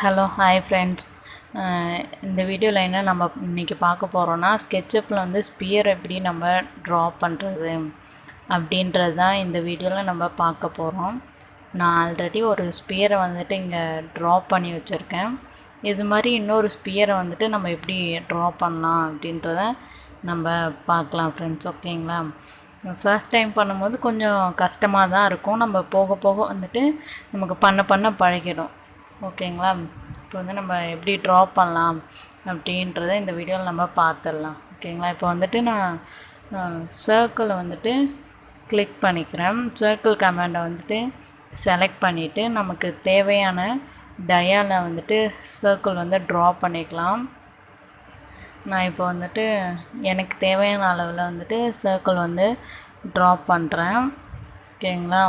Hello hi friends. இந்த வீடியோவில் என்ன நம்ம இன்றைக்கி பார்க்க போகிறோன்னா, ஸ்கெட்சப்பில் வந்து ஸ்பியர் எப்படி நம்ம ட்ரா பண்ணுறது அப்படின்றது தான் இந்த வீடியோவில் நம்ம பார்க்க போகிறோம். நான் ஆல்ரெடி ஒரு ஸ்பியரை வந்துட்டு இங்கே ட்ரா பண்ணி வச்சுருக்கேன். இது மாதிரி இன்னொரு ஸ்பியரை வந்துட்டு நம்ம எப்படி ட்ரா பண்ணலாம் அப்படின்றத நம்ம பார்க்கலாம் ஃப்ரெண்ட்ஸ். ஓகேங்களா? ஃபர்ஸ்ட் டைம் பண்ணும்போது கொஞ்சம் கஷ்டமாக தான் இருக்கும். நம்ம போக போக வந்துட்டு நமக்கு பண்ண பழகிடும். ஓகேங்களா? இப்போ வந்து நம்ம எப்படி ட்ரா பண்ணலாம் அப்படின்றத இந்த வீடியோவில் நம்ம பார்த்துடலாம். ஓகேங்களா? இப்போ வந்துட்டு நான் சர்க்கிளை வந்துட்டு கிளிக் பண்ணிக்கிறேன். சர்க்கிள் கமாண்டை வந்துட்டு செலக்ட் பண்ணிவிட்டு நமக்கு தேவையான டயாவில் வந்துட்டு சர்க்கிள் வந்து ட்ரா பண்ணிக்கலாம். நான் இப்போ வந்துட்டு எனக்கு தேவையான அளவில் வந்துட்டு சர்க்கிள் வந்து ட்ரா பண்ணுறேன். ஓகேங்களா?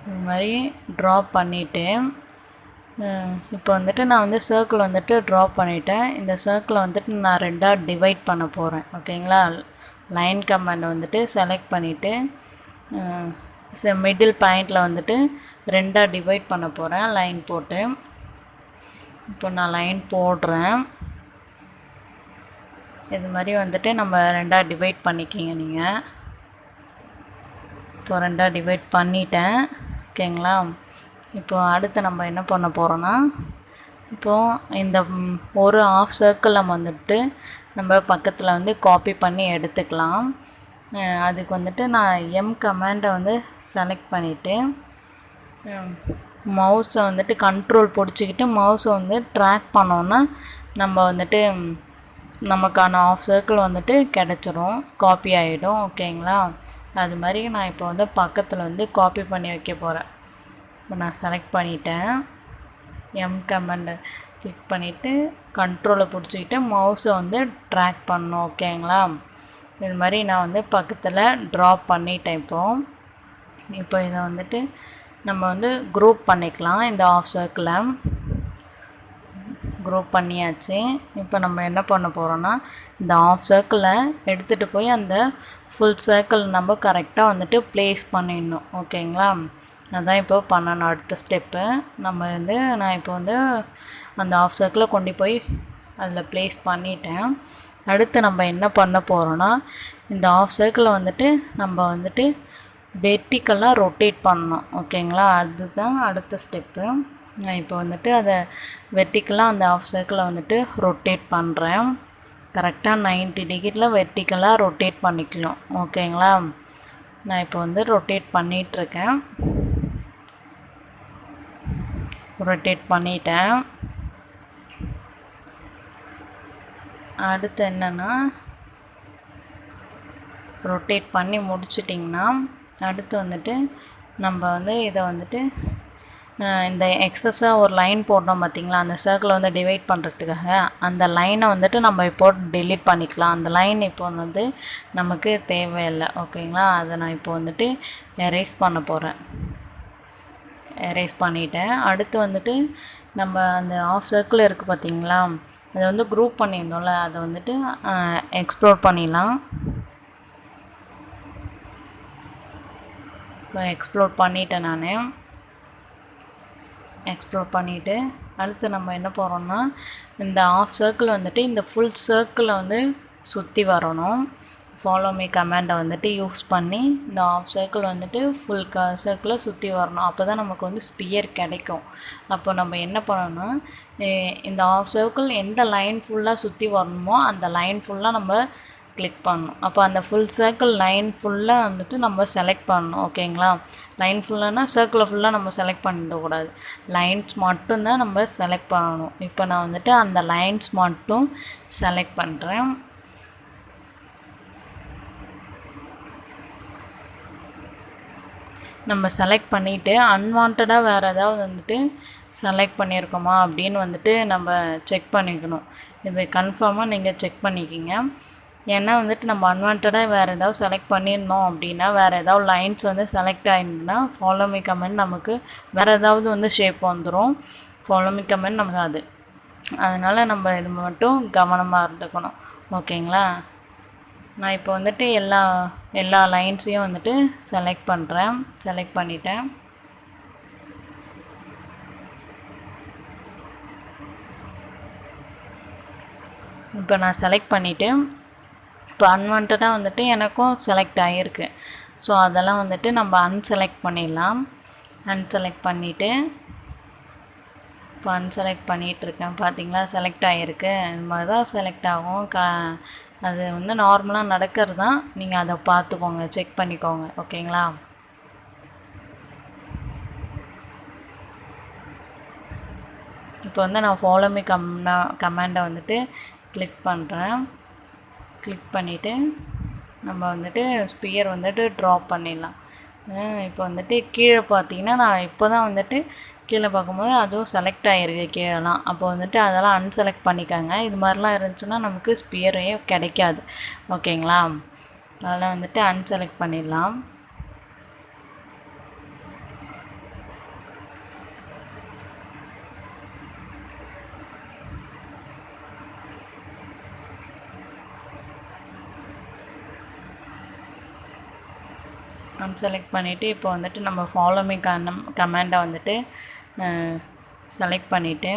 இது மாதிரி ட்ரா பண்ணிவிட்டு இப்போ வந்துட்டு நான் வந்து சர்க்கிள் வந்துட்டு ட்ரா பண்ணிவிட்டேன். இந்த சர்க்கிளை வந்துட்டு நான் ரெண்டாக டிவைட் பண்ண போகிறேன். ஓகேங்களா? லைன் கமாண்டை வந்துட்டு செலக்ட் பண்ணிவிட்டு மிடில் பாயிண்டில் வந்துட்டு ரெண்டாக டிவைட் பண்ண போகிறேன் லைன் போட்டு. இப்போ நான் லைன் போடுறேன். இது மாதிரி வந்துட்டு நம்ம ரெண்டாக டிவைட் பண்ணிக்கிங்க நீங்கள். இப்போ ரெண்டாக டிவைட் பண்ணிட்டேன். ஓகேங்களா? இப்போது அடுத்து நம்ம என்ன பண்ண போகிறோன்னா, இப்போது இந்த ஒரு ஆஃப் சர்க்கிள் நம்ம வந்துட்டு நம்ம பக்கத்தில் வந்து காப்பி பண்ணி எடுத்துக்கலாம். அதுக்கு வந்துட்டு நான் எம் கமாண்டை வந்து செலக்ட் பண்ணிவிட்டு மவுஸை வந்துட்டு கண்ட்ரோல் பிடிச்சிக்கிட்டு மவுஸை வந்து ட்ராக் பண்ணோன்னா நம்ம வந்துட்டு நமக்கான ஆஃப் சர்க்கிள் வந்துட்டு கிடச்சிரும், காப்பி ஆகிடும். ஓகேங்களா? அது மாதிரி நான் இப்போ வந்து பக்கத்தில் வந்து காப்பி பண்ணி வைக்க போகிறேன். இப்போ நான் செலக்ட் பண்ணிட்டேன். எம் கமாண்டை கிளிக் பண்ணிவிட்டு கண்ட்ரோலை பிடிச்சிக்கிட்டு மவுஸை வந்து ட்ராக் பண்ணணும். ஓகேங்களா? இது மாதிரி நான் வந்து பக்கத்தில் ட்ரா பண்ணிட்டேன். இப்போ இதை வந்துட்டு நம்ம வந்து குரூப் பண்ணிக்கலாம். இந்த ஆஃப் சர்க்கிளை குரூப் பண்ணியாச்சு. இப்போ நம்ம என்ன பண்ண போகிறோன்னா, இந்த ஆஃப் சர்க்கிளை எடுத்துகிட்டு போய் அந்த ஃபுல் சர்க்கிள் நம்ம கரெக்டாக வந்துட்டு ப்ளேஸ் பண்ணிடணும். ஓகேங்களா? அதான் இப்போ பண்ணணும் அடுத்த ஸ்டெப்பு. நான் இப்போ வந்து அந்த ஆஃப் சர்க்கிளை கொண்டு போய் அதில் ப்ளேஸ் பண்ணிட்டேன். அடுத்து நம்ம என்ன பண்ண போகிறோன்னா, இந்த ஆஃப் சர்க்கிளை வந்துட்டு நம்ம வந்துட்டு வெர்டிக்கலாக ரொட்டேட் பண்ணணும். ஓகேங்களா? அதுதான் அடுத்த ஸ்டெப்பு. நான் இப்போ வந்துட்டு அதை வெர்டிக்கலாக அந்த ஆஃப் சர்க்கிளை வந்துட்டு ரொட்டேட் பண்ணுறேன். கரெக்டாக 90 டிகிரியில் வெர்டிக்கலாக ரொட்டேட் பண்ணிக்கலாம். ஓகேங்களா? நான் இப்போ வந்து ரொட்டேட் பண்ணிகிட்ருக்கேன். ரொட்டேட் பண்ணிட்டேன். அடுத்து என்னென்னா, ரொட்டேட் பண்ணி முடிச்சிட்டிங்கன்னா அடுத்து வந்துட்டு நம்ம வந்து இதை வந்துட்டு இந்த எக்ஸஸாக ஒரு லைன் போடணும் பார்த்திங்களா, அந்த சர்க்கிளை வந்து டிவைட் பண்ணுறதுக்காக அந்த லைனை வந்துட்டு நம்ம இப்போ டெலீட் பண்ணிக்கலாம். அந்த லைன் இப்போ வந்து நமக்கு தேவையில்லை. ஓகேங்களா? அதை நான் இப்போ வந்துட்டு எரேஸ் பண்ண போகிறேன். எரேஸ் பண்ணிட்டேன். அடுத்து வந்துட்டு நம்ம அந்த ஆஃப் சர்க்கிள் இருக்குது பார்த்திங்களா, அதை வந்து குரூப் பண்ணியிருந்தோம்ல, அதை வந்துட்டு எக்ஸ்ப்ளோர் பண்ணிடலாம். இப்போ எக்ஸ்ப்ளோர் பண்ணிட்டேன். நான் எக்ஸ்ப்ளோர் பண்ணிவிட்டு அடுத்து நம்ம என்ன போகிறோம்னா, இந்த ஆஃப் சர்க்கிள் வந்துட்டு இந்த ஃபுல் சர்க்கிளை வந்து சுற்றி வரணும். ஃபாலோ மீ கமாண்டை வந்துட்டு யூஸ் பண்ணி இந்த ஆஃப் சர்க்கிள் வந்துட்டு ஃபுல் சர்க்கிளை சுற்றி வரணும். அப்போ தான் நமக்கு வந்து ஸ்பியர் கிடைக்கும். அப்போ நம்ம என்ன பண்ணணும்னா, இந்த ஆஃப் சர்க்கிள் எந்த லைன் ஃபுல்லாக சுற்றி வரணுமோ அந்த லைன் ஃபுல்லாக நம்ம கிளிக் பண்ணணும். அப்போ அந்த ஃபுல் சர்க்கிள் லைன் ஃபுல்லாக வந்துட்டு நம்ம செலக்ட் பண்ணணும். ஓகேங்களா? லைன் ஃபுல்லானா சர்க்கிளை ஃபுல்லாக நம்ம செலக்ட் பண்ணிடக்கூடாது, லைன்ஸ் மட்டும்தான் நம்ம செலக்ட் பண்ணணும். இப்போ நான் வந்துட்டு அந்த லைன்ஸ் மட்டும் செலக்ட் பண்ணுறேன். நம்ம செலக்ட் பண்ணிவிட்டு அன்வான்டாக வேறு ஏதாவது வந்துட்டு செலக்ட் பண்ணியிருக்கோமா அப்படின்னு வந்துட்டு நம்ம செக் பண்ணிக்கணும். இது கன்ஃபார்மாக நீங்கள் செக் பண்ணிக்கிங்க. ஏன்னா வந்துட்டு நம்ம அன்வான்டாக வேறு ஏதாவது செலக்ட் பண்ணியிருந்தோம் அப்படின்னா, வேறு ஏதாவது லைன்ஸ் வந்து செலக்ட் ஆகிருந்துன்னா ஃபாலோ மீ கமெண்ட் நமக்கு வேறு ஏதாவது வந்து ஷேப் வந்துடும். ஃபாலோ மீ கமெண்ட் நமக்கு அது. அதனால் நம்ம இது மட்டும் கவனமாக இருந்துக்கணும். ஓகேங்களா? நான் இப்போ வந்துட்டு எல்லா லைன்ஸையும் வந்துட்டு செலக்ட் பண்ணிட்டேன். இப்போ நான் செலக்ட் பண்ணிவிட்டு இப்போ அன்வான்டாக வந்துட்டு எனக்கும் செலக்ட் ஆகிருக்கு. ஸோ அதெல்லாம் வந்துட்டு நம்ம அன்செலக்ட் பண்ணிடலாம். அன்செலக்ட் பண்ணிவிட்டு இப்போ அன்செலக்ட் பண்ணிகிட்ருக்கேன். பார்த்தீங்களா, செலக்ட் ஆகிருக்கு. இந்த மாதிரி தான் செலக்ட் ஆகும். அது வந்து நார்மலாக நடக்கிறது தான். நீங்கள் அதை பார்த்துக்கோங்க, செக் பண்ணிக்கோங்க. ஓகேங்களா? இப்போ வந்து நான் ஃபாலோ மீ கமாண்டை வந்துட்டு கிளிக் பண்ணுறேன். கிளிக் பண்ணிவிட்டு நம்ம வந்துட்டு ஸ்பியர் வந்துட்டு ட்ராப் பண்ணிடலாம். இப்போ வந்துட்டு கீழே பார்த்தீங்கன்னா நான் இப்போ தான் வந்துட்டு கீழே பார்க்கும்போது அதுவும் செலக்ட் ஆகிருக்கு கீழேலாம். அப்போ வந்துட்டு அதெல்லாம் அன்செலக்ட் பண்ணிக்கோங்க. இது மாதிரிலாம் இருந்துச்சுன்னா நமக்கு ஸ்பியரே கிடைக்காது. ஓகேங்களா? அதெல்லாம் வந்துட்டு அன்செலக்ட் பண்ணிடலாம். அன்செலக்ட் பண்ணிவிட்டு இப்போ வந்துட்டு நம்ம ஃபாலோ மீ கமாண்டை வந்துட்டு செலக்ட் பண்ணிவிட்டு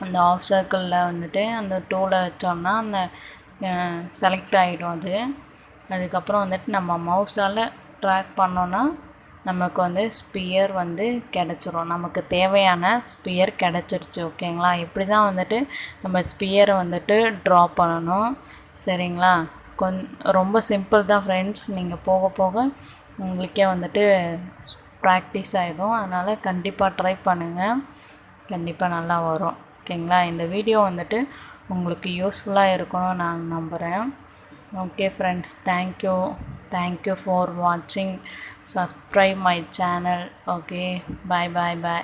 அந்த ஆஃப் சர்க்கிளில் வந்துட்டு அந்த டூலை வச்சோம்னா அந்த செலக்ட் ஆகிடும் அது. அதுக்கப்புறம் வந்துட்டு நம்ம மவுஸால் ட்ராக் பண்ணோன்னா நமக்கு வந்து ஸ்பியர் வந்து கிடச்சிரும். நமக்கு தேவையான ஸ்பியர் கிடச்சிருச்சு. ஓகேங்களா? இப்படி தான் வந்துட்டு நம்ம ஸ்பியரை வந்துட்டு ட்ரா பண்ணணும். சரிங்களா? ரொம்ப சிம்பிள் தான் ஃப்ரெண்ட்ஸ். நீங்கள் போக போக உங்களுக்கே வந்துட்டு ப்ராக்டிஸ் ஆகிடும். அதனால் கண்டிப்பாக ட்ரை பண்ணுங்கள். கண்டிப்பாக நல்லா வரும். ஓகேங்களா? இந்த வீடியோ வந்துட்டு உங்களுக்கு யூஸ்ஃபுல்லாக இருக்கணும்னு நான் நம்புகிறேன். ஓகே ஃப்ரெண்ட்ஸ், தேங்க்யூ ஃபார் வாட்சிங். Subscribe my channel. Okay, bye.